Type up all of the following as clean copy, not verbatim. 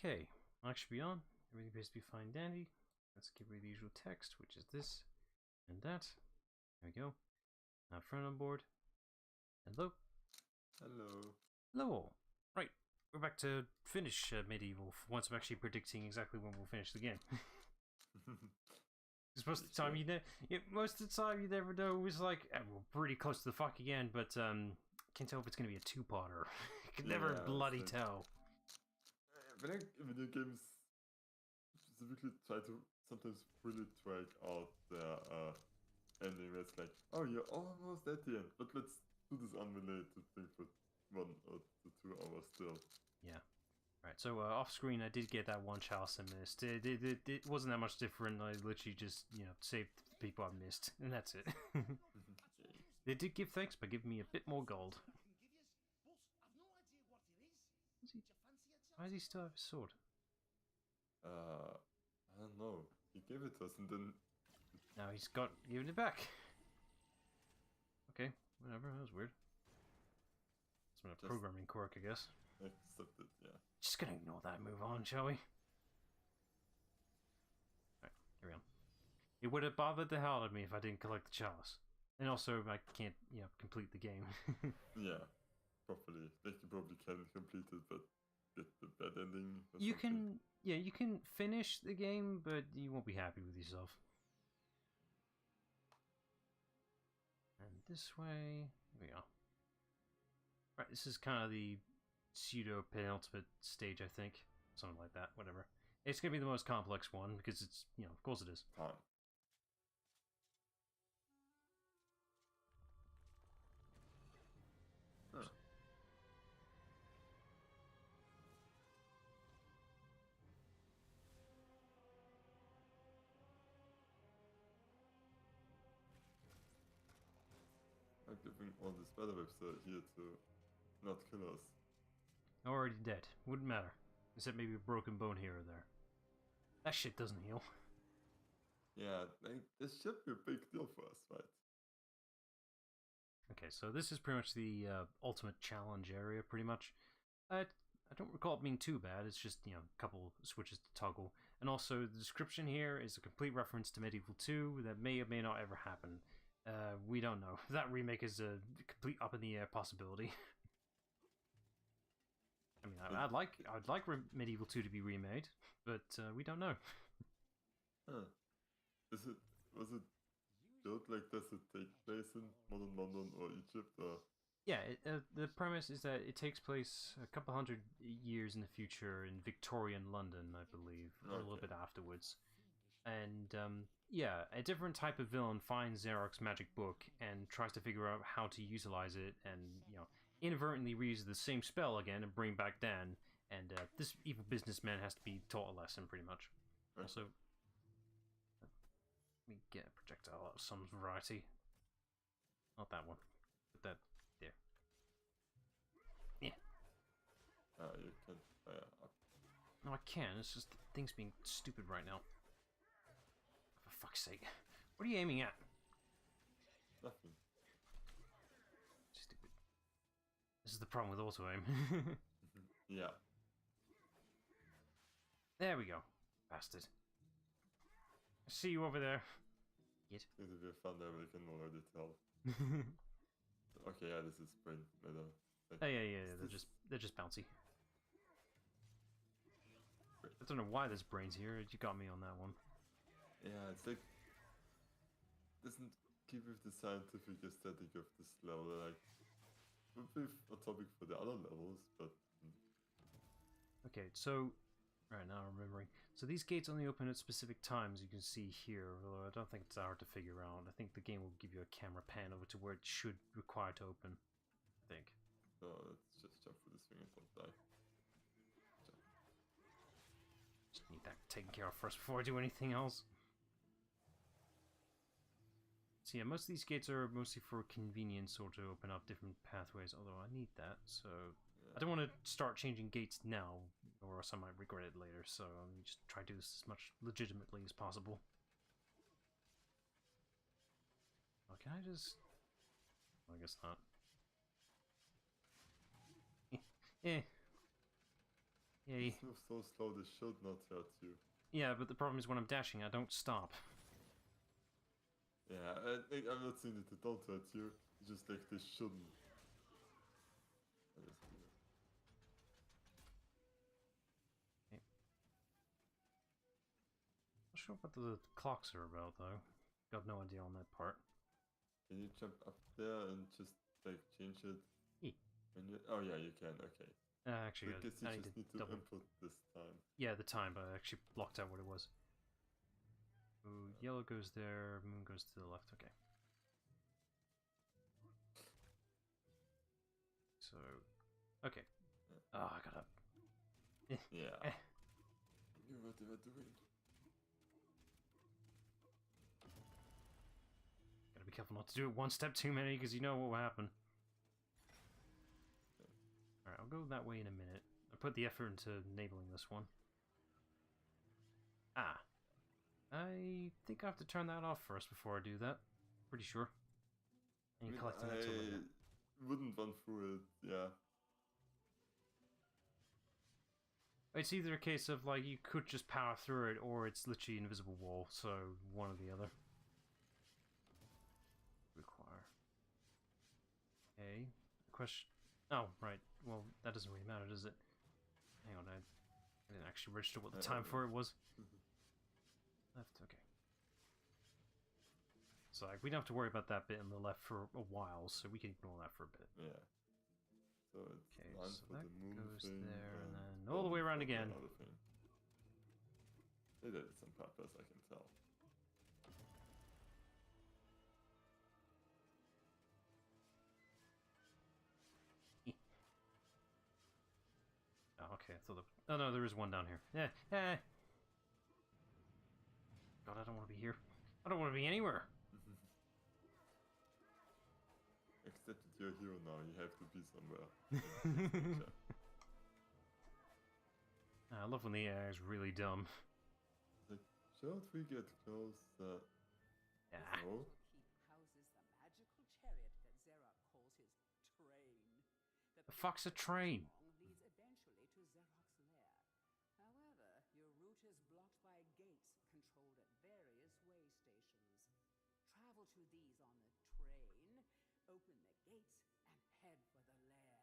Okay, mic should be on. Everything appears to be fine dandy. Let's get rid of the usual text, which is this and that. There we go. Now friend on board. Hello. Hello. Hello. Right, we're back to finish MediEvil. Once I'm actually predicting exactly when we'll finish the game. Because most of the time you never know. It's like we're pretty close to the fuck again, but can't tell if it's gonna be a two-parter. You can never bloody tell. When I video games specifically try to sometimes really drag out their ending, it's like, oh, you're almost at the end, but let's do this unrelated thing for 1 or 2 hours still. Yeah. Right, so off screen I did get that one chalice I missed. It wasn't that much different. I literally just, saved the people I missed, and that's it. They did give thanks by giving me a bit more gold. Why does he still have his sword? I don't know. He gave it to us and then... Now he's giving it back. Okay, whatever, that was weird. It's been a programming quirk, I guess. Accepted, yeah. Just gonna ignore that and move on, shall we? Alright, carry on. It would have bothered the hell out of me if I didn't collect the chalice. And also, I can't, complete the game. Yeah, properly. Like, you probably can complete it, but get the bad ending or you something. you can finish the game, but you won't be happy with yourself. And this way, there we go. Right, this is kind of the pseudo-penultimate stage, I think. Something like that, whatever. It's gonna be the most complex one, because it's, of course it is. Time. Huh. I'm giving all these battle waves here to not kill us. Already dead. Wouldn't matter. Except maybe a broken bone here or there. That shit doesn't heal. Yeah, like, this should be a big deal for us, right? Okay, so this is pretty much the ultimate challenge area, pretty much. I don't recall it being too bad. It's just, a couple switches to toggle. And also, the description here is a complete reference to MediEvil 2 that may or may not ever happen. We don't know. That remake is a complete up-in-the-air possibility. I mean, I'd like MediEvil 2 to be remade, but we don't know. Huh. Was it built like does it take place in modern London or Egypt or? Yeah, the premise is that it takes place a couple hundred years in the future in Victorian London, I believe, or a little bit afterwards. And yeah, a different type of villain finds Xeroc's magic book and tries to figure out how to utilize it, and inadvertently reuses the same spell again and bring back Dan. And this evil businessman has to be taught a lesson, pretty much. Right. Also, let me get a projectile of some variety. Not that one, but that there. Yeah. You can No, I can. It's just things being stupid right now. For fuck's sake. What are you aiming at? nothing. Stupid. This is the problem with auto-aim. Yeah. There we go. Bastard. I see you over there. Get. It'll be a fun there, we can already tell. Okay, yeah, this is brain matter. Oh yeah, they're just bouncy. I don't know why there's brains here. You got me on that one. Yeah, it's like doesn't keep with the scientific aesthetic of this level. Like would be a topic for the other levels, but Okay, so right now I'm remembering. So these gates only open at specific times. You can see here, although I don't think it's that hard to figure out. I think the game will give you a camera pan over to where it should require to open. I think. so let's just jump for this thing and don't die. Just need that taken care of first before I do anything else. So yeah, most of these gates are mostly for convenience or to open up different pathways, although I need that, so... Yeah. I don't want to start changing gates now, or else I might regret it later, so let me just try to do this as much legitimately as possible. Oh, can I just... Well, I guess not. Yeah, Yay. Move so slow, they should not hurt you. Yeah, but the problem is when I'm dashing, I don't stop. Yeah, I'm not saying that they don't hurt you, it's just like they shouldn't. Okay. Not sure what the clocks are about, though. Got no idea on that part. Can you jump up there and just, like, change it? When you... Oh yeah, you can, okay. Actually, I guess you I just need to double... input this time. Yeah, the time, but I actually blocked out what it was. Ooh, yellow goes there, moon goes to the left, okay. So, okay. Oh, I gotta... Yeah. I knew what they were doing. Gotta be careful not to do it one step too many, because you know what will happen. Alright, I'll go that way in a minute. I put the effort into enabling this one. Ah. I think I have to turn that off first before I do that. Pretty sure. And you're collecting that till later. Wouldn't run through it, yeah. It's either a case of, like, you could just power through it, or it's literally an invisible wall, so one or the other. Require. Okay. Question. Oh, right. Well, that doesn't really matter, does it? Hang on, I didn't actually register what the time for it was. Left, okay. So, like, we don't have to worry about that bit in the left for a while, so we can ignore that for a bit. Yeah. So it's okay, line so for that the moon goes thing, there, and then all the way around again. They did it on purpose, I can tell. Oh, okay, I thought oh no, there is one down here. Yeah. God, I don't want to be here. I don't want to be anywhere. Except that you're here now, you have to be somewhere. I love when the AI is really dumb. Like, should we get close? Yeah. No? The fuck's a train? Leads eventually to Xerox lair. However, your route is blocked by gates controlled at various way stations. Travel to these on the train, open the gates, and head for the lair.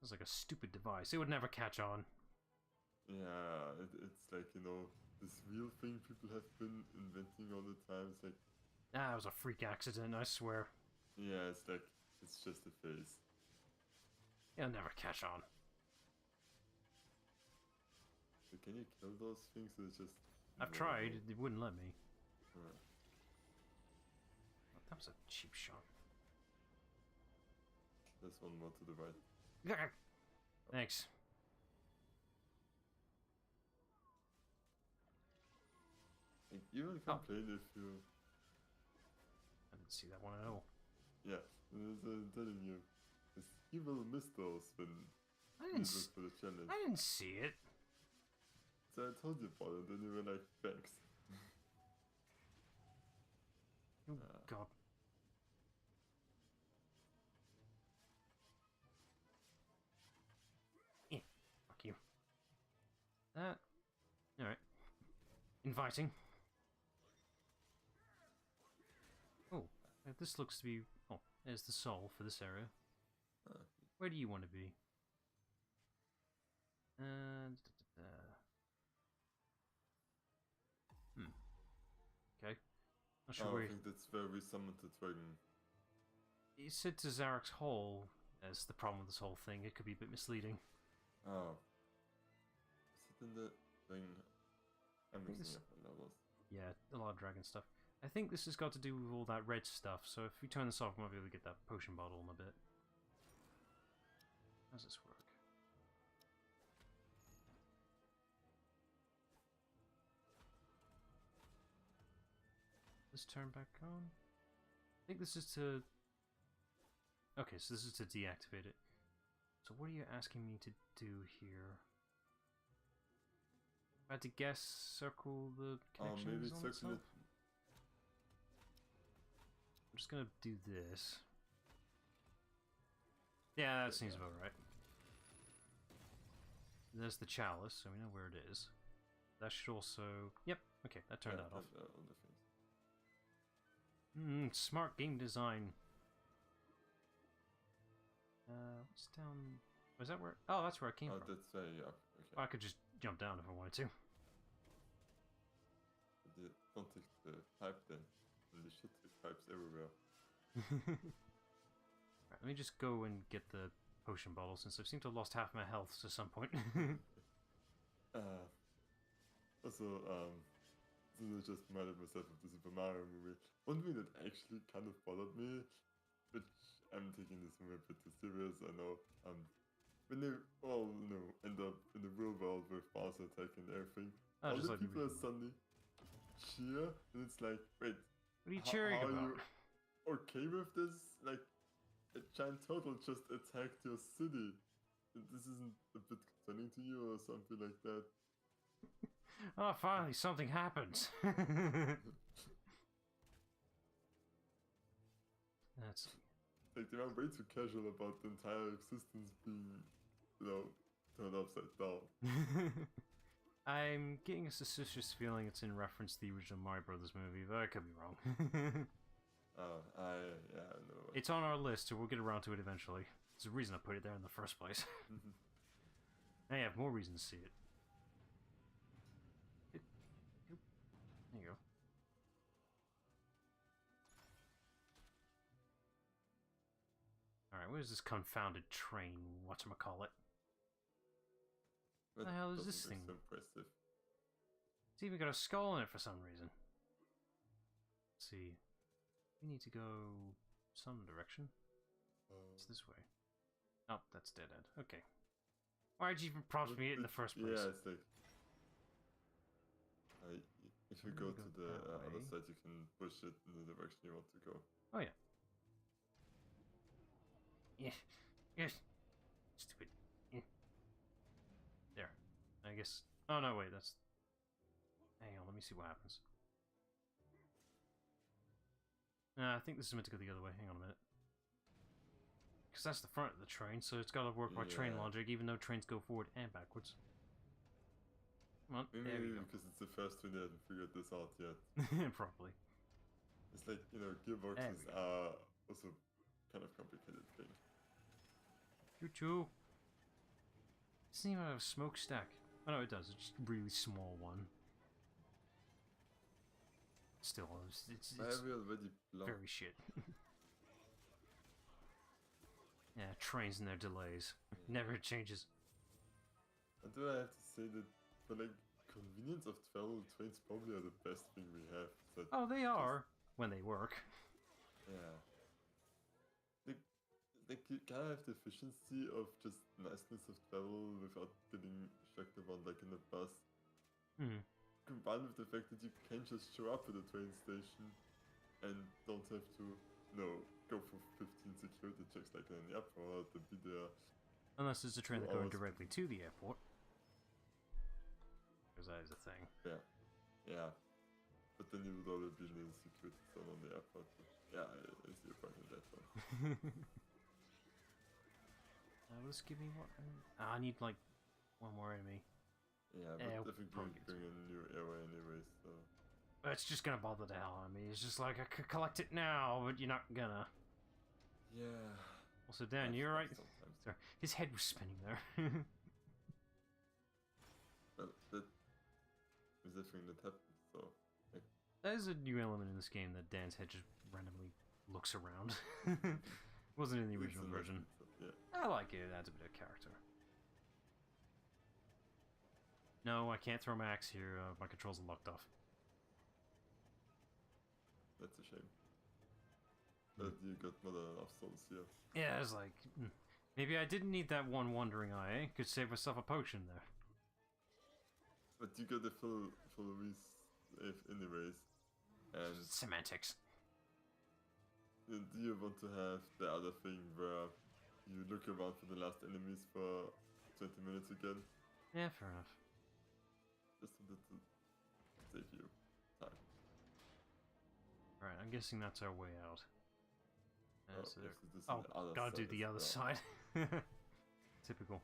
It's like a stupid device. It would never catch on. Yeah, it's like, you know, this real thing people have been inventing all the time. It's like... Ah, it was a freak accident, I swear. Yeah, it's like, it's just a phase. It'll never catch on. So can you kill those things? Or it's just... I've tried, it wouldn't let me. Huh. That was a cheap shot. There's one more to the right. Thanks. Like, you will complain if you... I didn't see that one at all. Yeah, I'm telling you. You will miss those when I you didn't, look for the challenge. I didn't see it. So I told you about it, and you were like, thanks. Oh, God. Fuck you. Alright. Inviting. Oh, this looks to be... Oh, there's the soul for this area. Where do you want to be? Okay. Not sure where... I think that's where we summoned the dragon. You said to Zarek's Hall as the problem with this whole thing. It could be a bit misleading. Oh. Is it in the thing? I'm mixing up the levels. Yeah, a lot of dragon stuff. I think this has got to do with all that red stuff, so if we turn this off, we might be able to get that potion bottle in a bit. How does this work? This turn back on? I think this is to... Okay, so this is to deactivate it. So what are you asking me to do here? I had to guess, circle the connections maybe on circle itself? it. I'm just gonna do this. Yeah, that seems about right. There's the chalice, so we know where it is. That should also... Yep, okay, that turned that off. All the things. Smart game design. What's down... Was that where... Oh, that's where I came from. That's yeah. Okay. I could just jump down if I wanted to. Don't take the pipe then. And they should take pipes everywhere. Right, let me just go and get the potion bottle since I seem to have lost half my health to some point. Also, since I just reminded myself of the Super Mario movie, one thing that actually kind of bothered me, which I'm taking this movie a bit too serious, I know, when they all, end up in the real world with Bowser attacking everything, all the people are suddenly cheer, and it's like, wait, what are you cheering about? Are you okay with this? Like, a giant turtle just attacked your city. This isn't a bit concerning to you or something like that? Oh, finally, something happened. That's... Like, they are way too casual about the entire existence being, turned upside down. I'm getting a suspicious feeling it's in reference to the original Mario Brothers movie, but I could be wrong. I know. It's on our list, so we'll get around to it eventually. There's a reason I put it there in the first place. I have more reason to see it. There you go. Alright, where's this confounded train? Whatchamacallit? What the hell is this thing? So impressive. It's even got a skull in it for some reason. Let's see. We need to go some direction. It's this way. Oh, that's dead end. Okay. Why'd you even prompt me it in the first place? Yeah, it's like... if you go to the other side, you can push it in the direction you want to go. Oh, yeah. Yeah. Yes. Stupid. Yeah. There. I guess... Oh, no, wait, that's... Hang on, let me see what happens. I think this is meant to go the other way. Hang on a minute. Because that's the front of the train, so it's got to work by train logic, even though trains go forward and backwards. Come on, Maybe there we go. because it's the first one that hasn't figured this out yet. Probably. It's like, gearboxes are also kind of complicated thing. Choo-choo. It doesn't even have a smokestack. Oh no, it does. It's just a really small one. Still, it's very shit. Yeah, trains and their delays. Never changes. And do I have to say that for like convenience of travel, trains probably are the best thing we have. Oh, they are when they work. Yeah. Like you kind of have the efficiency of just niceness of travel without getting shocked around like in a bus. Combined with the fact that you can just show up at a train station and don't have to, go for 15 security checks like in the airport and be there. Unless it's a train that's going directly to the airport. Because that is a thing. Yeah. But then you would already be in the security zone on the airport. But yeah, I see a point in that one. Let's give me one. I need like one more enemy. Yeah, but I think we bring a new area anyway, so... It's just gonna bother the hell out of me. It's just like, I could collect it now, but you're not gonna. Yeah. Also, Dan, you're right. Sorry, his head was spinning there. Well, that is the thing that happened, so... Like... There's a new element in this game that Dan's head just randomly looks around. Wasn't in the original version. Yeah. I like it, it adds a bit of character. No, I can't throw my axe here, my controls are locked off. That's a shame. But you got not enough souls here. Yeah, it's like... Maybe I didn't need that one wandering eye, Could save myself a potion there. But you got the full resave anyways. And... Semantics. Do you want to have the other thing where you look around for the last enemies for 20 minutes again? Yeah, fair enough. Just wanted to save you time. Right, I'm guessing that's our way out. Oh, gotta do the other side. Typical.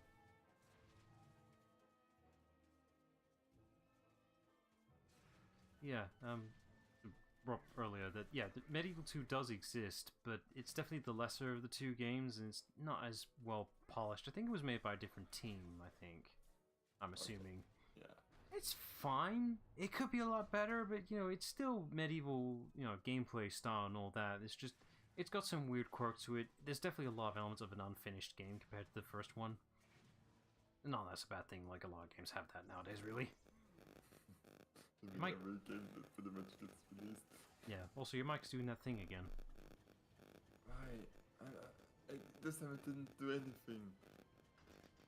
yeah, Rob earlier that yeah, the Medieval 2 does exist, but it's definitely the lesser of the two games, and it's not as well polished. I think it was made by a different team. I think. I'm assuming. Yeah. It's fine. It could be a lot better, but you know, it's still medieval, you know, gameplay style and all that. It's just, it's got some weird quirks to it. There's definitely a lot of elements of an unfinished game compared to the first one. No, that's a bad thing. Like a lot of games have that nowadays, really. Every game that pretty much gets released. Yeah. Also, your mic's doing that thing again. Right. This time it didn't do anything.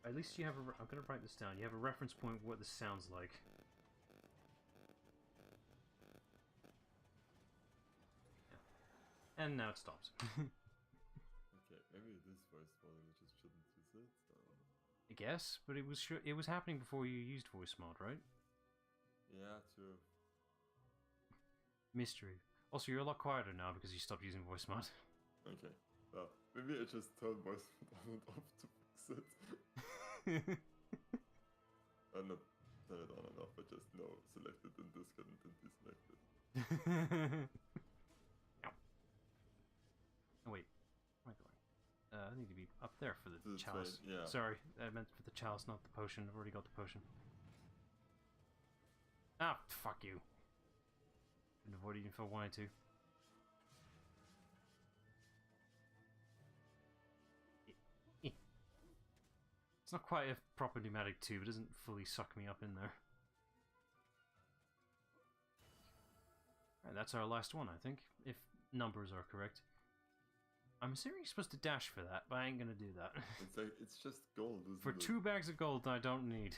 At least you have a. I'm gonna write this down. You have a reference point of what this sounds like. Yeah. And now it stops. Okay, maybe it is voice mod and we just shouldn't use it. I guess, but it was happening before you used voice mod, right? Yeah, true. Mystery. Also, you're a lot quieter now because you stopped using voice mod. Okay. Well, maybe I just turned voice mod on and off to fix it. I'm not turn it on and off, I just selected and discard and then deselected. Oh wait, where am I going? I need to be up there for the To the chalice. train, yeah. Sorry, I meant for the chalice, not the potion. I've already got the potion. Ah, fuck you. Couldn't avoid it if I wanted to. It's not quite a proper pneumatic tube, it doesn't fully suck me up in there. Alright, that's our last one, I think, if numbers are correct. I'm assuming you're supposed to dash for that, but I ain't gonna do that. It's like, it's just gold, isn't For it? 2 bags of gold I don't need.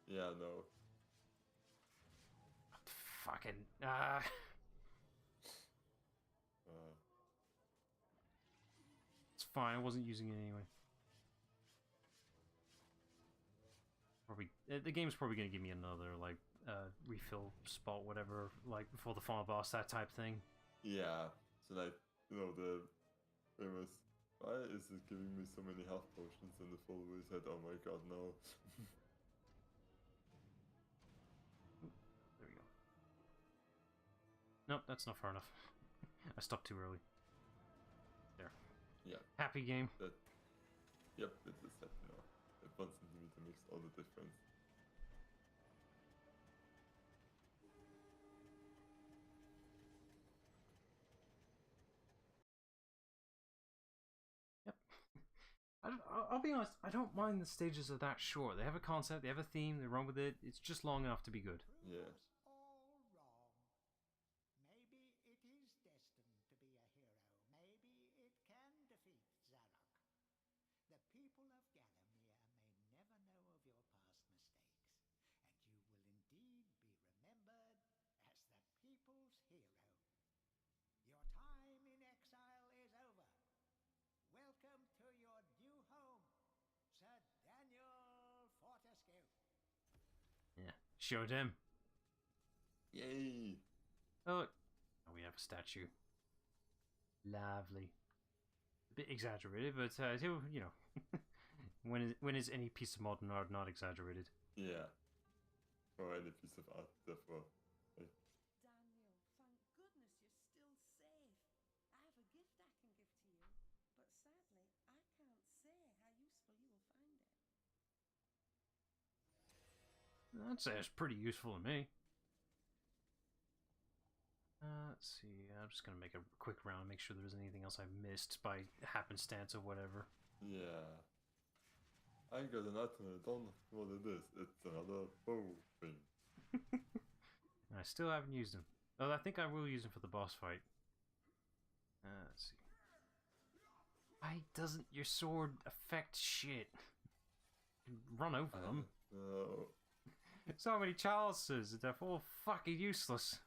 Yeah, no. Fucking... It's fine, I wasn't using it anyway. Probably, the game's probably gonna give me another, like, refill spot, whatever, like, before the final boss, that type thing. Yeah, so like, you know, the famous, why is it giving me so many health potions? And the follower said, oh my god, no. There we go. Nope, that's not far enough. I stopped too early. There. Yeah. Happy game. Yep, it is that, you know. At 1 centimeter makes all the difference. Yep. I'll be honest, I don't mind the stages are that short. They have a concept, they have a theme, they run with it. It's just long enough to be good. Yeah. All wrong. Maybe it is destined to be a hero. Maybe it can defeat Zarok. The people of Gallowmere may never know of your past mistakes, and you will indeed be remembered as the people's hero. Your time in exile is over. Welcome to your new home, Sir Daniel Fortescue. Yeah. Showed him. Yay! Oh, look. Oh, we have a statue. Lovely. A bit exaggerated, but you know, when is any piece of modern art not exaggerated? Yeah. Or any piece of art, therefore. Like, Daniel, thank goodness you're still safe. I have a gift I can give to you, but sadly, I can't say how useful you will find it. I'd say it's pretty useful to me. Let's see. I'm just gonna make a quick round, make sure there's anything else I missed by happenstance or whatever. yeah. I got an item and I don't know what it is. It's another bow thing. I still haven't used them. Oh, I think I will use them for the boss fight. Let's see. Why doesn't your sword affect shit? You can run over them. No. So many chalices, they're all fucking useless.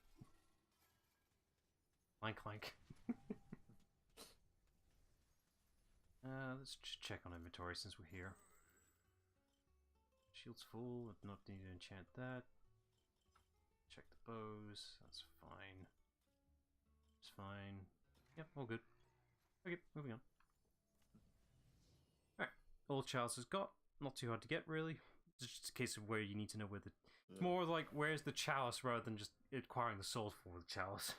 Clank clank. Let's just check on inventory since we're here. Shield's full, I don't need to enchant that. Check the bows, that's fine. It's fine. Yep, all good. Okay, moving on. Alright, all chalices got. Not too hard to get, really. It's just a case of where you need to know where the It's more like, where's the chalice rather than just acquiring the soul for the chalice.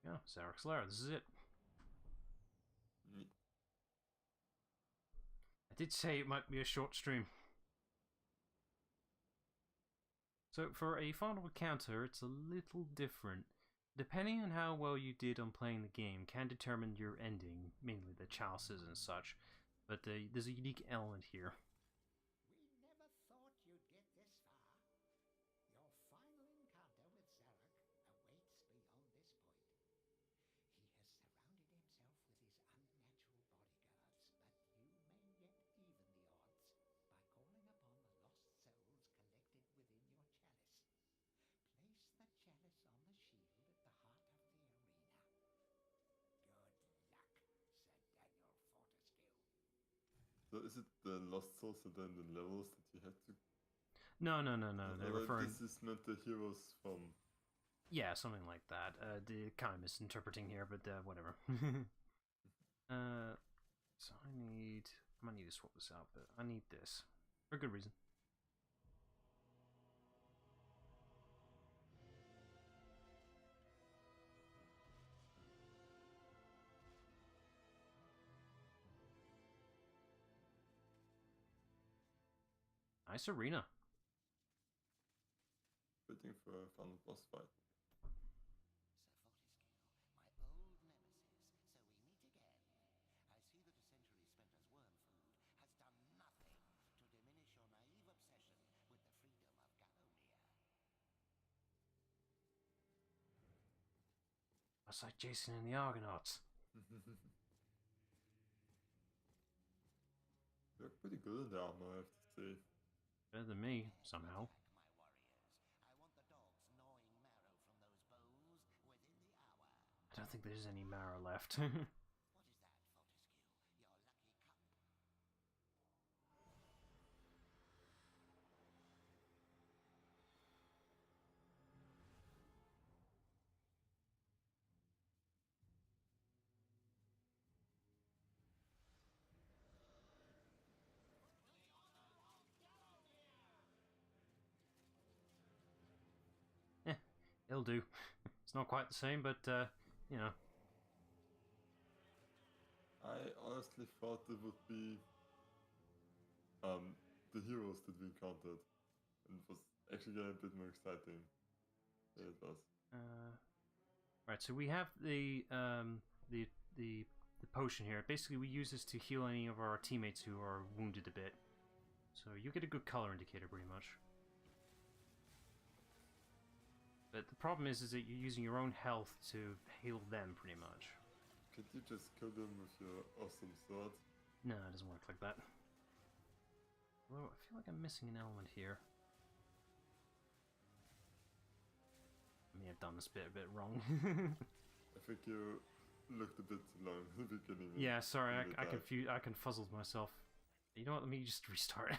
Yeah, Zarek's Lair, this is it. I did say it might be a short stream. So for a final encounter, it's a little different. Depending on how well you did on playing the game can determine your ending, mainly the chalices and such, but there's a unique element here. We never thought you'd get this far. Your final encounter with Zarok awaits beyond this point. He has surrounded himself with his unnatural bodyguards, but you may yet even the odds by calling upon the lost souls collected within your chalice. Place the chalice on the shield at the heart of the arena. Good luck, Sir Daniel Fortescue. So is it the lost souls and then the levels that you had to? No. They're referring. This is meant the heroes from. Yeah, something like that. Kind of misinterpreting here, but whatever. So I might need to swap this out, but I need this for a good reason. Nice arena. Waiting for a final boss fight. Sir Fortescue, my old nemesis, so we meet again. I see that a century spent as worm food has done nothing to diminish your naive obsession with the freedom of Gallowmere. That's like Jason and the Argonauts. They're pretty good in the armor, I have to say. Better than me, somehow. My warriors, I want the dogs gnawing marrow from those bows within the hour. I don't think there's any marrow left. What is that, Fortescue? Your lucky cup? It'll do. It's not quite the same, but, you know. I honestly thought it would be the heroes that we encountered, and it was actually getting a bit more exciting than it was. Right, so we have the potion here. Basically, we use this to heal any of our teammates who are wounded a bit. So you get a good color indicator, pretty much. But the problem is that you're using your own health to heal them, pretty much. Can't you just kill them with your awesome sword? No, it doesn't work like that. Although, I feel like I'm missing an element here. I may have done this bit a bit wrong. I think you looked a bit too long at the beginning. Yeah, sorry, I confuzzled myself. You know what, let me just restart.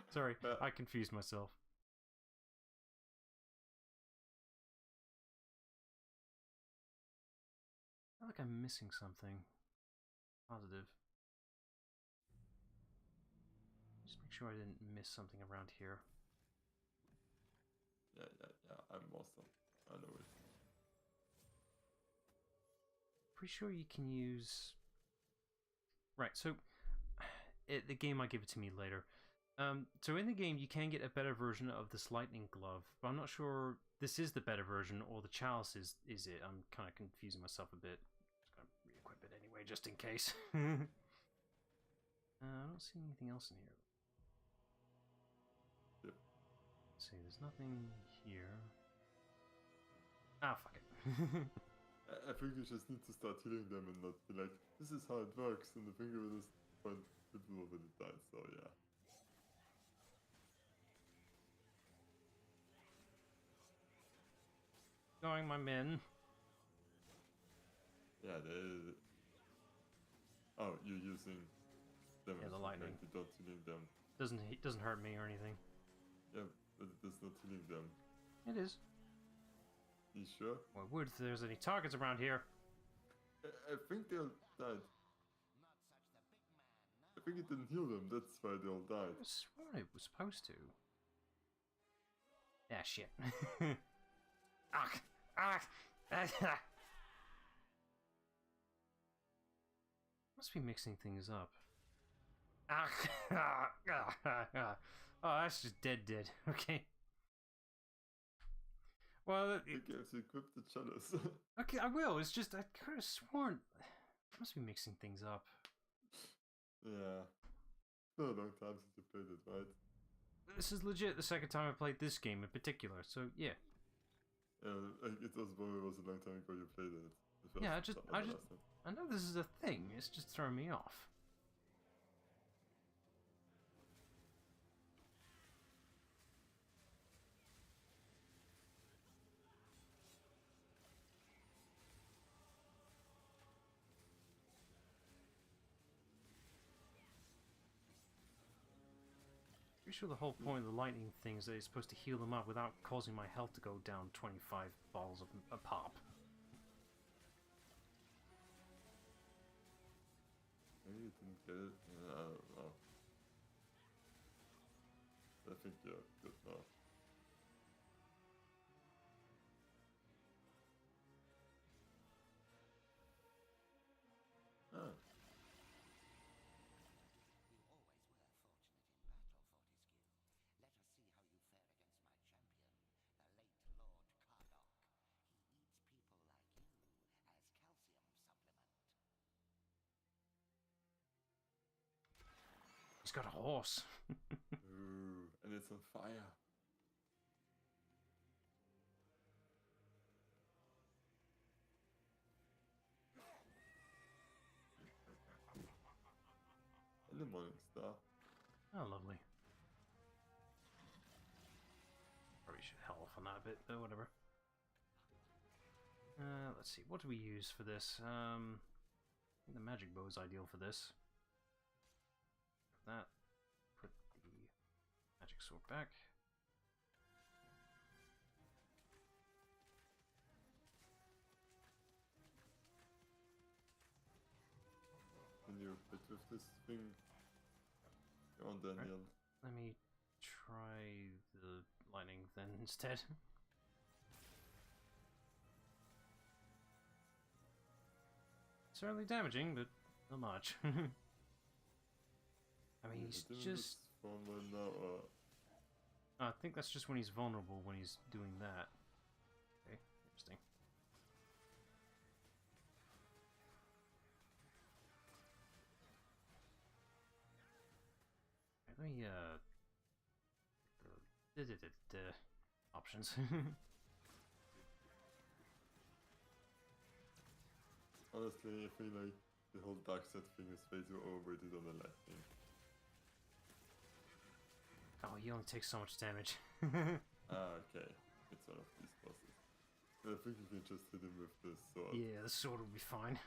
Sorry, I confused myself. I feel like I'm missing something. Positive. Just make sure I didn't miss something around here. Yeah, I'm awesome. I know it. Pretty sure you can use... Right, so... the game might give it to me later. So in the game, you can get a better version of this lightning glove, but I'm not sure this is the better version or the chalice is it. I'm kind of confusing myself a bit. Just gonna re-equip it anyway, just in case. I don't see anything else in here. Yep. Let's see, there's nothing here. Ah, fuck it. I think you just need to start healing them and not be like, this is how it works, and the finger will just point people over the died, so yeah. Going, my men. Yeah, oh, you're using them. Yeah, the lightning. You don't healing them. Doesn't hurt me or anything. Yeah, but it does not healing them. It is. You sure? Well, it would if there's any targets around here. I think they'll died. Not such think it didn't heal them, that's why they all died. I swear it was supposed to. Yeah, shit. Must be mixing things up. Oh, that's just dead. Okay. Well, I guess you equip the chalice. okay, I will. It's just I could have sworn. I must be mixing things up. Yeah. It's been a long time since you played it, right? This is legit the second time I played this game in particular. So yeah. It was probably was a long time ago you played it. Yeah, I know this is a thing. It's just throwing me off. Pretty sure the whole point of the lightning thing is that it's supposed to heal them up without causing my health to go down 25 balls a pop. Maybe you didn't get it? I don't know. I think you're good now. Ah. He's got a horse. Ooh, and it's on fire. And the morning star. Oh, lovely. Probably should hell off on that a bit, but whatever. Let's see, what do we use for this? I think the magic bow is ideal for this. That. Put the magic sword back. Can you fit with this thing? Go on, Daniel. Right. Let me try the lightning then instead. Certainly damaging, but not much. I mean, he's just... Now, I think that's just when he's vulnerable, when he's doing that. Okay, interesting. Let me, options. Honestly, I feel like the whole dark set thing is way too overrated on the lightning. Oh, he only takes so much damage. Okay. It's one of these bosses. I think you can just hit him with the sword. Yeah, the sword will be fine.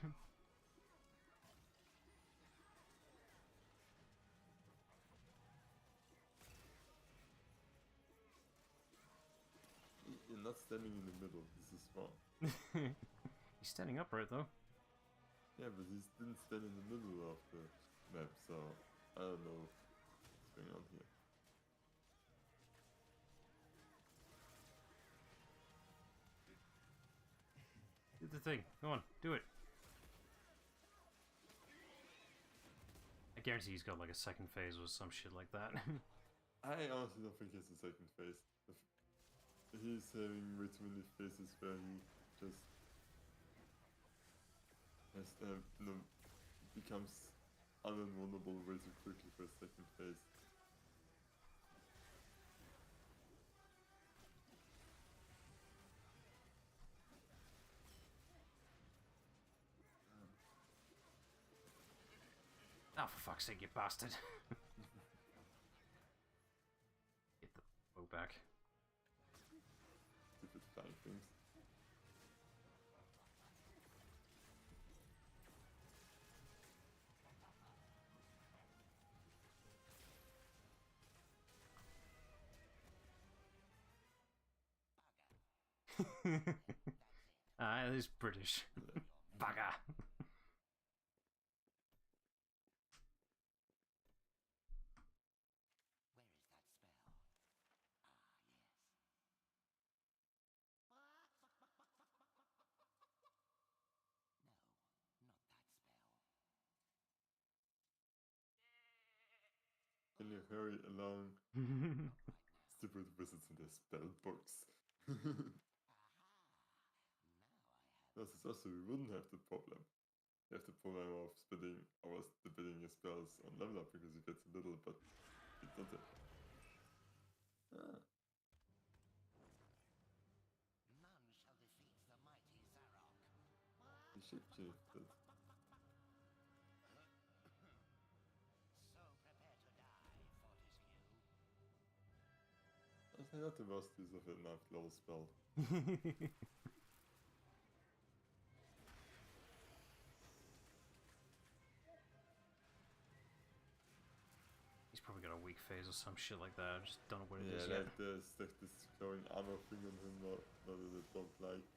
You're not standing in the middle, this is wrong. He's standing upright though. Yeah, but he didn't stand in the middle of the map, so I don't know what's going on here. Do the thing. Go on, do it. I guarantee he's got like a second phase or some shit like that. I honestly don't think he has a second phase. He's having way too many phases where he just has becomes uninvulnerable way too quickly for a second phase. Oh, for fuck's sake, you bastard. Get the bow back. Stupid flying things. It is British. Bugger. a very long, stupid visits in their spell books. This is also, we wouldn't have the problem. You have the problem of spending hours debating your spells on level up because you get so little, but it's not it. Ah. He shapeshifted. I think not the worst use of a 9th level spell. He's probably got a weak phase or some shit like that. I just don't know what it is Yeah, yet. like there's like this glowing armor thing on him that I don't like.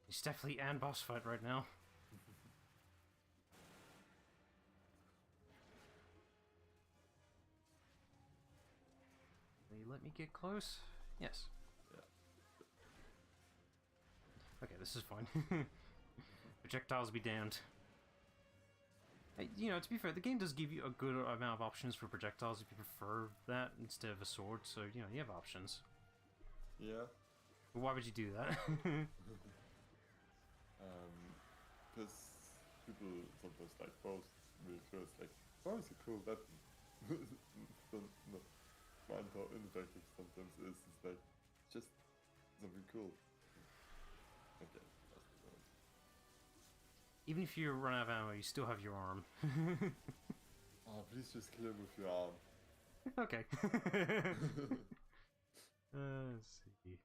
He's definitely an boss fight right now. Will you let me get close? Yes. Yeah. Okay, this is fine. Projectiles be damned. You know, to be fair, the game does give you a good amount of options for projectiles if you prefer that instead of a sword, so, you know, you have options. Yeah. But why would you do that? Because people sometimes like bows really first, like, bow is a cool weapon. Don't mind how ineffective sometimes it is. It's like, just something cool. Okay, that's the one. Even if you run out of ammo, you still have your arm. Oh, please just kill him with your arm. Okay. Let's see.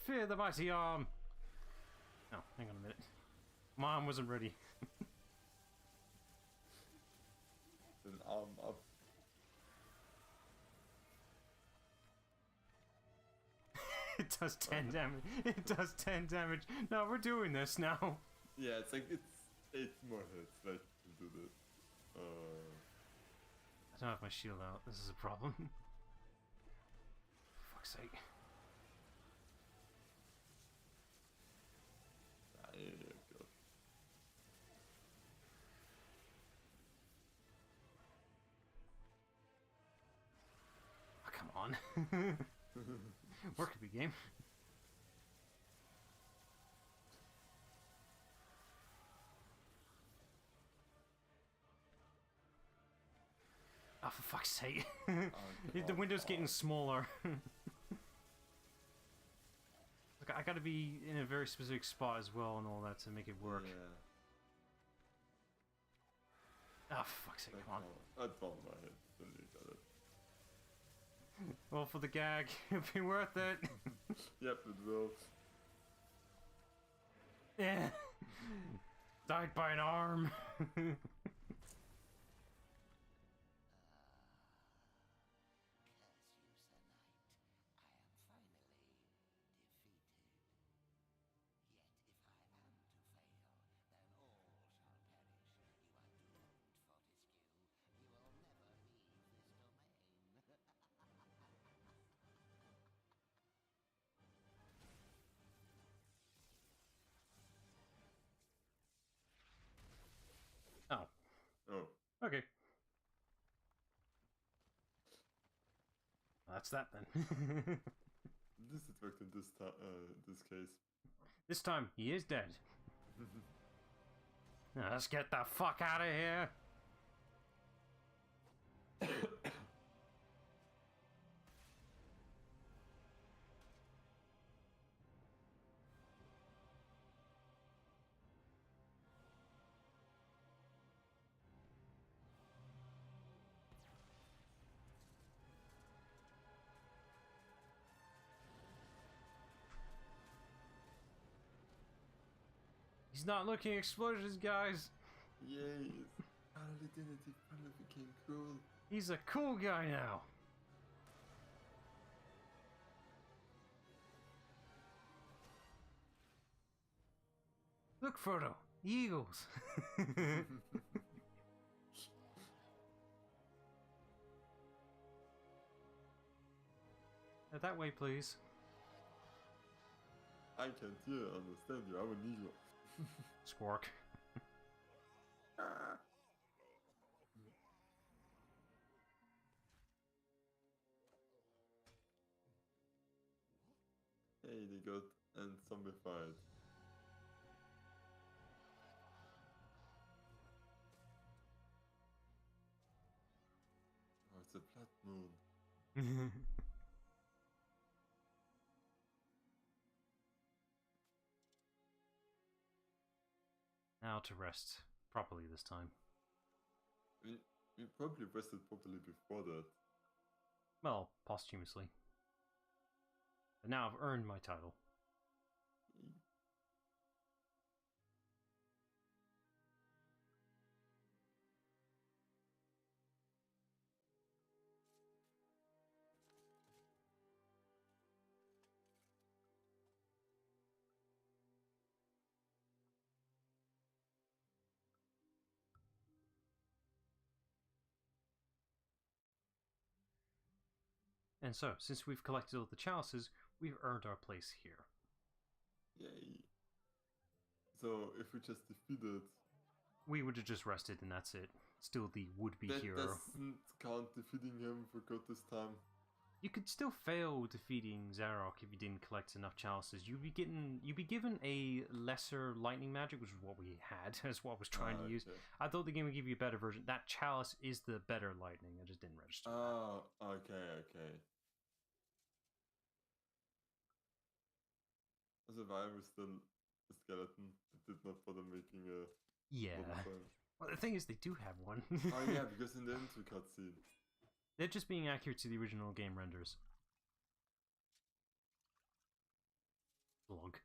Fear the mighty arm! Oh, hang on a minute. My arm wasn't ready. Then arm up. It does 10 damage. It does 10 damage. No, we're doing this now. Yeah, it's like, it's 8 more hits, like, to do this. I don't have my shield out. This is a problem. For fuck's sake. Yeah, go. Oh, come on. Work the game. Oh, for fuck's sake. The window's getting smaller. Look, I gotta be in a very specific spot as well and all that to make it work. Yeah. Oh, for fuck's sake, come on. That's all my head. Then you got it. Well, for the gag, it'll be worth it. Yep, it will. Yeah. Died by an arm. Oh. Oh. Okay. That's that then. This it worked in this case. This time, he is dead. Now, let's get the fuck out of here. He's not looking at explosions, guys. Yay! Battle-Identity finally became cool. He's a cool guy now. Look, Frodo, the eagles. that way, please. I can't hear, understand you. I'm an eagle. Squawk. Ah. Hey, they got and zombified. Oh, it's a blood moon. Now to rest properly this time. We probably rested properly before that. Well, posthumously. But now I've earned my title. And so, since we've collected all the chalices, we've earned our place here. Yay. So if we just defeated... We would have just rested and that's it. Still the would-be hero. That doesn't count defeating him for good this time. You could still fail defeating Zarok if you didn't collect enough chalices. You'd be given a lesser lightning magic, which is what we had. That's what I was trying to use. Okay. I thought the game would give you a better version. That chalice is the better lightning. I just didn't register. Oh, okay. Also, why was still a skeleton? It did not bother making a... Yeah. Well, the thing is, they do have one. Oh yeah, because in the intro cutscene. They're just being accurate to the original game renders. Blog.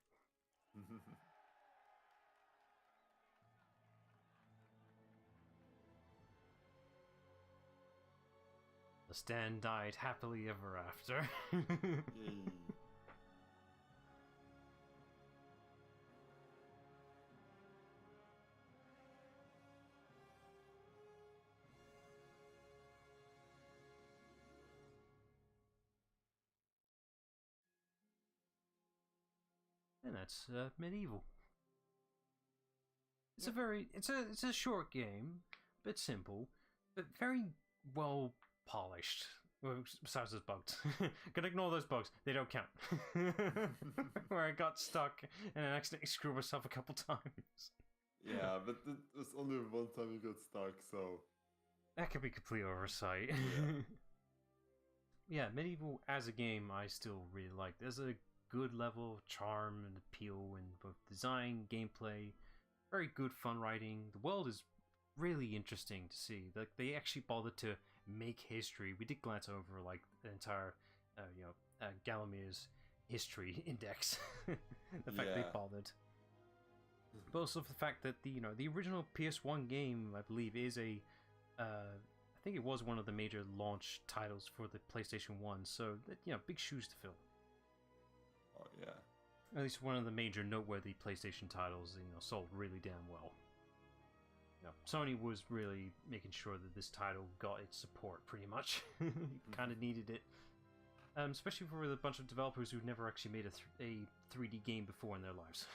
The Stan died happily ever after. Yay. And that's MediEvil. It's it's a short game, bit simple, but very well polished. Well, besides those bugs. Gonna ignore those bugs. They don't count. Where I got stuck and I accidentally screwed myself a couple times. Yeah, but it was only one time you got stuck, so... That could be complete oversight. Yeah, MediEvil as a game I still really like. There's a good level of charm and appeal in both design, gameplay, very good fun writing. The world is really interesting to see. Like, they actually bothered to make history. We did glance over like the entire Galamir's history index. The fact they bothered. But also the fact that the original PS1 game, I believe, is a I think it was one of the major launch titles for the PlayStation 1, so big shoes to fill. Oh yeah. At least one of the major noteworthy PlayStation titles, sold really damn well. Sony was really making sure that this title got its support, pretty much. Kind of needed it. Especially for a bunch of developers who've never actually made a 3D game before in their lives.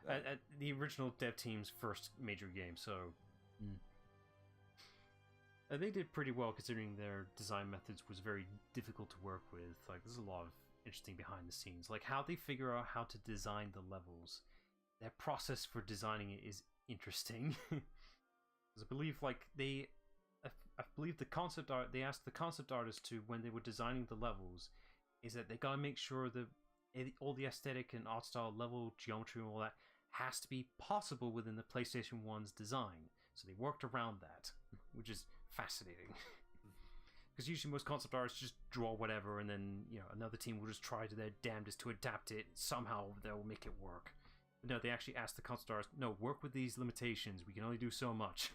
At the original dev team's first major game, so... they did pretty well considering their design methods was very difficult to work with. Like, there's a lot of interesting behind the scenes. Like, how they figure out how to design the levels. Their process for designing it is interesting. Because I believe, I believe the concept art, they asked the concept artist to, when they were designing the levels, is that they gotta make sure that all the aesthetic and art style, level, geometry, and all that has to be possible within the PlayStation 1's design. So they worked around that, which is fascinating. Because usually most concept artists just draw whatever, and then another team will just try to their damnedest to adapt it. Somehow they'll make it work. But no, they actually asked the concept artist, no, work with these limitations. We can only do so much.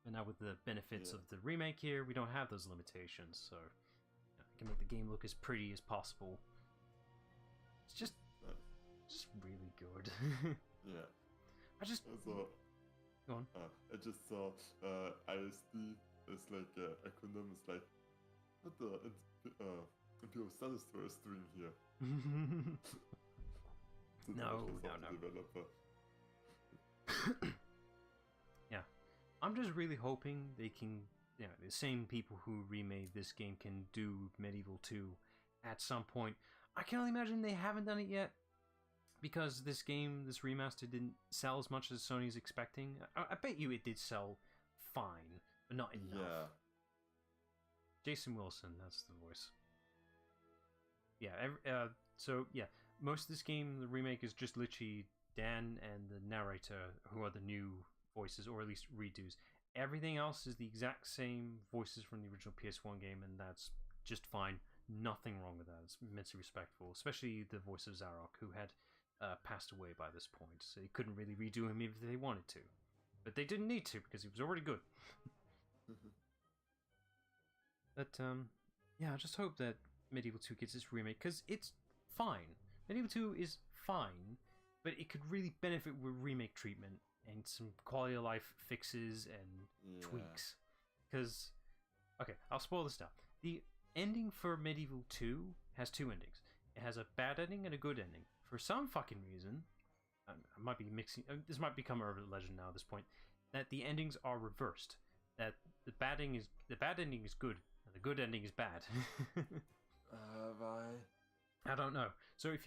But now with the benefits of the remake here, we don't have those limitations, so I can make the game look as pretty as possible. It's just really good. Yeah. I just... Also, go on. I just saw ISD as like acronym is like what the Imperial Star Destroyer is doing here? So No. Developer. Yeah, I'm just really hoping they can, the same people who remade this game can do Medieval 2 at some point. I can only imagine they haven't done it yet, because this game, this remaster, didn't sell as much as Sony's expecting. I bet you it did sell fine, but not enough. Yeah. Jason Wilson, that's the voice. Yeah, so yeah, most of this game, the remake, is just literally Dan and the narrator, who are the new voices, or at least redos. Everything else is the exact same voices from the original PS1 game, and that's just fine. Nothing wrong with that. It's immensely respectful, especially the voice of Zarok, who had passed away by this point, so they couldn't really redo him if they wanted to. But they didn't need to, because he was already good. But, yeah, I just hope that Medieval 2 gets its remake, because it's fine. Medieval 2 is fine, but it could really benefit with remake treatment and some quality of life fixes and tweaks. Because, okay, I'll spoil this now. The ending for Medieval 2 has two endings. It has a bad ending and a good ending. For some fucking reason, I might be mixing. This might become a urban legend now at this point. That the endings are reversed. That the bad ending is good, and the good ending is bad. Why? I don't know. So if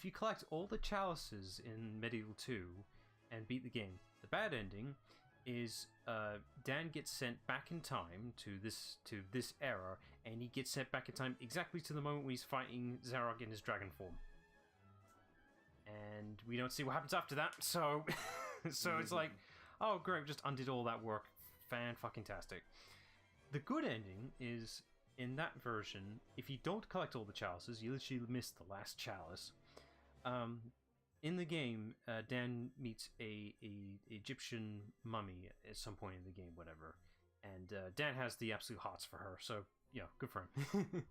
you collect all the chalices in Medieval 2 and beat the game, the bad ending is Dan gets sent back in time to this era, and he gets sent back in time exactly to the moment when he's fighting Zarok in his dragon form. And we don't see what happens after that, so so it's like, oh great, we just undid all that work. Fan-fucking-tastic. The good ending is, in that version, if you don't collect all the chalices, you literally miss the last chalice. In the game, Dan meets a Egyptian mummy at some point in the game, whatever. And Dan has the absolute hots for her, so good for him.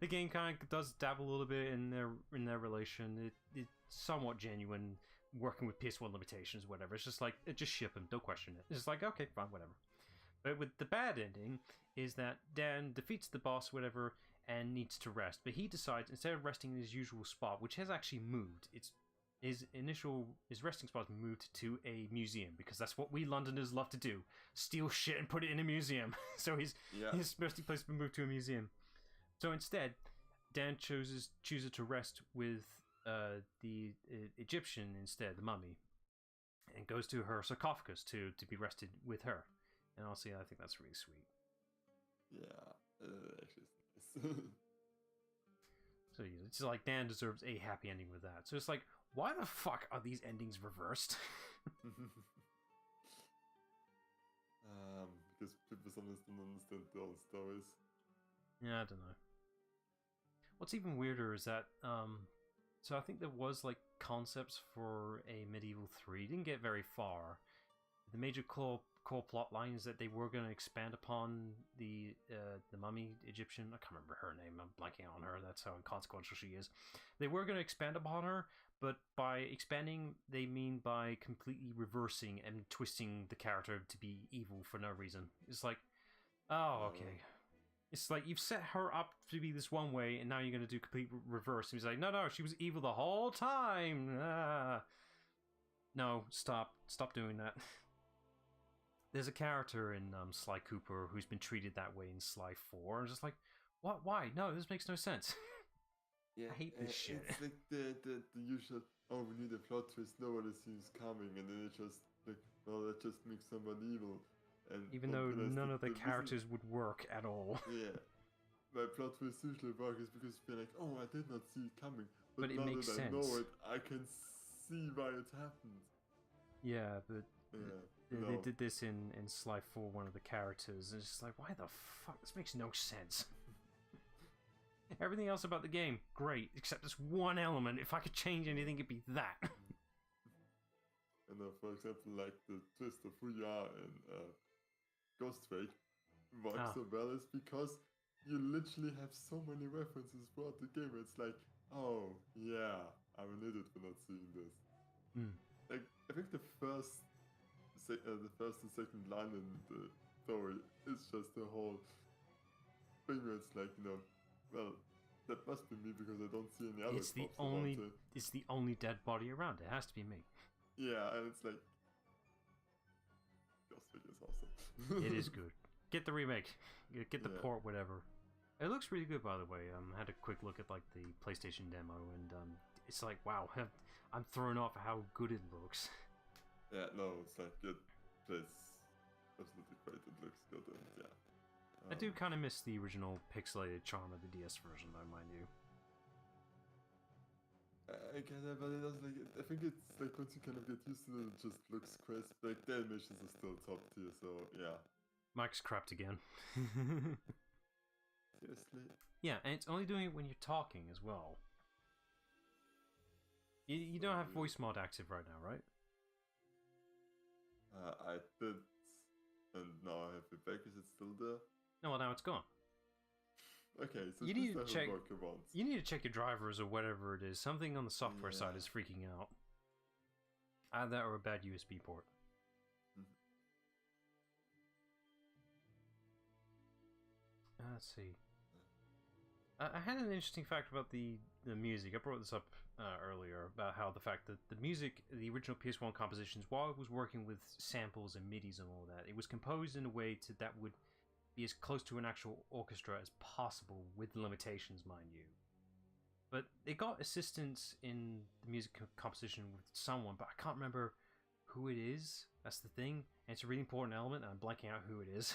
The game kind of does dabble a little bit in their relation. It's somewhat genuine, working with PS1 limitations, whatever. It's just like, just ship him, don't question it. It's just like, okay, fine, whatever. But with the bad ending is that Dan defeats the boss, whatever, and needs to rest. But he decides, instead of resting in his usual spot, which has actually moved, his resting spot moved to a museum, because that's what we Londoners love to do: steal shit and put it in a museum. So his resting place has been moved to a museum. So instead, Dan chooses to rest with the Egyptian instead, the mummy, and goes to her sarcophagus to be rested with her. And honestly, I think that's really sweet. Yeah, actually, it's nice. So it's like Dan deserves a happy ending with that. So it's like, why the fuck are these endings reversed? Because people sometimes don't understand all the stories. Yeah, I don't know. What's even weirder is that, so I think there was like concepts for a Medieval 3. Didn't get very far. The major core plot line is that they were going to expand upon the mummy Egyptian. I can't remember her name. I'm blanking on her. That's how inconsequential she is. They were going to expand upon her, but by expanding, they mean by completely reversing and twisting the character to be evil for no reason. It's like, oh, okay. It's like, you've set her up to be this one way, and now you're going to do complete reverse. And he's like, no, she was evil the whole time. No, stop doing that. There's a character in Sly Cooper who's been treated that way in Sly 4. I'm just like, what? Why? No, this makes no sense. Yeah, I hate this shit. It's like the usual, oh, we need a plot twist, nobody sees coming, and then it just, like, well, that just makes someone evil. And even though none of the characters would work at all. Yeah. My plot twist usually work is because you're like, oh, I did not see it coming. But it now makes that sense. I know it, I can see why it happened. Yeah, but yeah, they did this in Sly 4, one of the characters, and it's just like, why the fuck? This makes no sense. Everything else about the game, great, except this one element. If I could change anything, it'd be that. And for example, like the twist of who you are in Ghost Fake works so well is because you literally have so many references throughout the game. It's like, oh yeah, I'm an idiot for not seeing this. Like, I think the first and second line in the story is just the whole, thing where it's like, well, that must be me because I don't see any other It's the cops around it. it's the only dead body around. It has to be me. Yeah, and it's like, Ghost Figure is awesome. It is good. Get the remake. Get the Yeah. port, whatever. It looks really good, by the way. I had a quick look at like the PlayStation demo, and it's like, wow, I'm thrown off how good it looks. Yeah, no, it's like it plays absolutely great. It looks good, and yeah. I do kind of miss the original pixelated charm of the DS version, though, mind you. I get it, but it doesn't like. I think it's like once you kind of get used to it, it just looks crisp. Like the animations are still top tier, so yeah. Mike's crapped again. Seriously. Yeah, and it's only doing it when you're talking as well. You don't have voice mod active right now, right? I did, and now I have it back. Is it still there? No, well now it's gone. Okay, so You this need to doesn't check. work at once. You need to check your drivers or whatever it is. Something on the software side Yeah. is freaking out. Either that or a bad USB port. Let's see. I had an interesting fact about the music. I brought this up earlier about how the fact that the music, the original PS1 compositions, while it was working with samples and MIDIs and all that, it was composed in a way that would be as close to an actual orchestra as possible, with limitations, mind you. But they got assistance in the music composition with someone, but I can't remember who it is. That's the thing. And it's a really important element, and I'm blanking out who it is.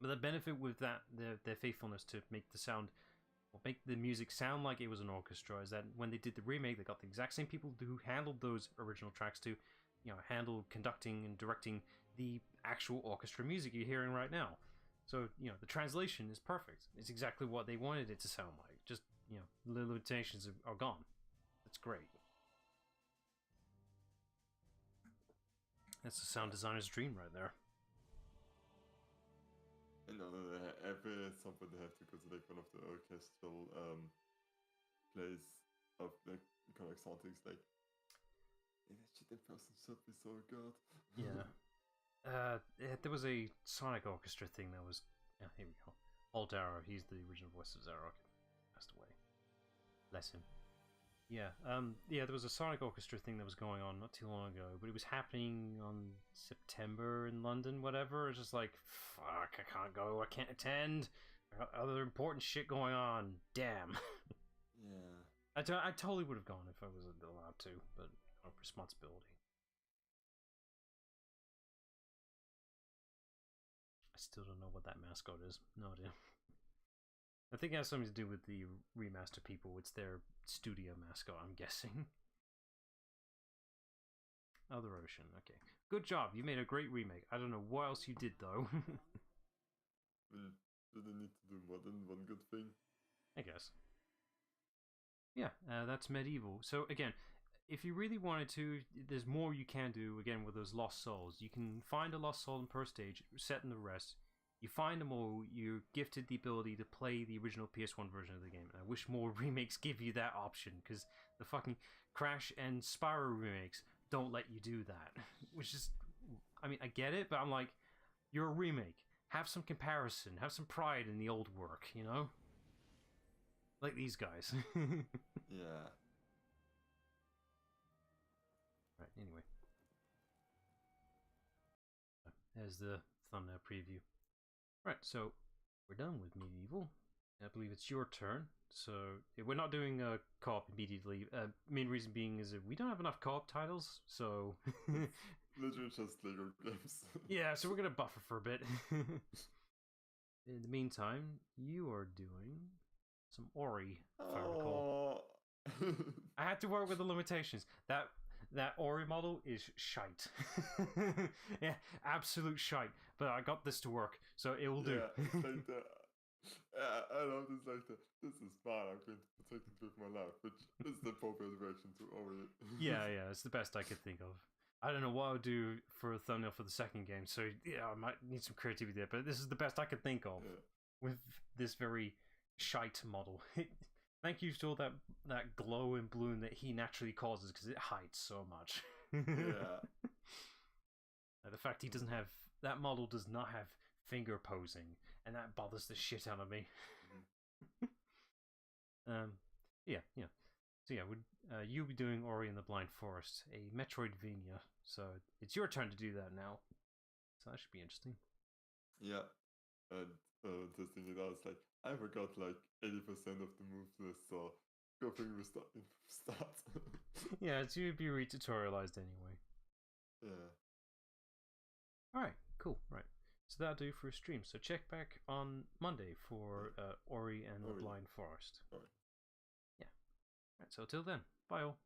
But the benefit with that, their faithfulness to make the sound, or make the music sound like it was an orchestra, is that when they did the remake, they got the exact same people who handled those original tracks to, handle conducting and directing the actual orchestra music you're hearing right now. So, the translation is perfect. It's exactly what they wanted it to sound like. Just, the limitations are gone. That's great. That's a sound designer's dream right there. I know every at some point they have to go to like one of the orchestral plays of the comic sound things like, yeah, that shit in person should be so good. Yeah. There was a Sonic Orchestra thing that was. Here we go. Paul Darrow, he's the original voice of Zarok. Passed away. Bless him. Yeah. There was a Sonic Orchestra thing that was going on not too long ago, but it was happening on September in London, whatever. It's just like, fuck, I can't go, I can't attend. I got other important shit going on. Damn. Yeah. I totally would have gone if I was allowed to, but responsibility. I still don't know what that mascot is. No idea. I think it has something to do with the remaster people. It's their studio mascot, I'm guessing. Other Ocean, okay. Good job, you made a great remake. I don't know what else you did, though. Didn't need to do more than one good thing. I guess. Yeah, that's MediEvil. So, again, if you really wanted to, there's more you can do, again, with those Lost Souls. You can find a Lost Soul in per stage, set in the rest. You find them all, you're gifted the ability to play the original PS1 version of the game. And I wish more remakes give you that option, because the fucking Crash and Spyro remakes don't let you do that. Which is, I mean, I get it, but I'm like, you're a remake. Have some comparison, have some pride in the old work, you know? Like these guys. Yeah. Right, anyway. There's the thumbnail preview. Right, so we're done with MediEvil. I believe it's your turn. So we're not doing a co-op immediately. Main reason being is that we don't have enough co-op titles, so Literally just Lego games. yeah. So we're gonna buffer for a bit. In the meantime, you are doing some Ori, if I recall. I had to work with the limitations. That Ori model is shite. Yeah, absolute shite. But I got this to work, so it will do. Yeah, it's like that. Yeah, I love this like that. This is fine. I'm going to protect it with my life, which is the appropriate reaction to Ori. Yeah, it's the best I could think of. I don't know what I'll do for a thumbnail for the second game, so yeah, I might need some creativity there, but this is the best I could think of with this very shite model. Thank you to all that glow and bloom that he naturally causes, because it hides so much. Yeah. The fact he doesn't have, that model does not have finger posing, and that bothers the shit out of me. Yeah. So yeah, you'll be doing Ori and the Blind Forest, a Metroidvania. So it's your turn to do that now. So that should be interesting. Yeah, and testing it out, it's like I forgot like 80% of the move list, so go figure we start. Yeah, it's going to be re-tutorialized anyway. Yeah. Alright, cool, right. So that'll do for a stream. So check back on Monday for Ori and the Blind Forest. Alright. Yeah. Alright, so till then, bye all.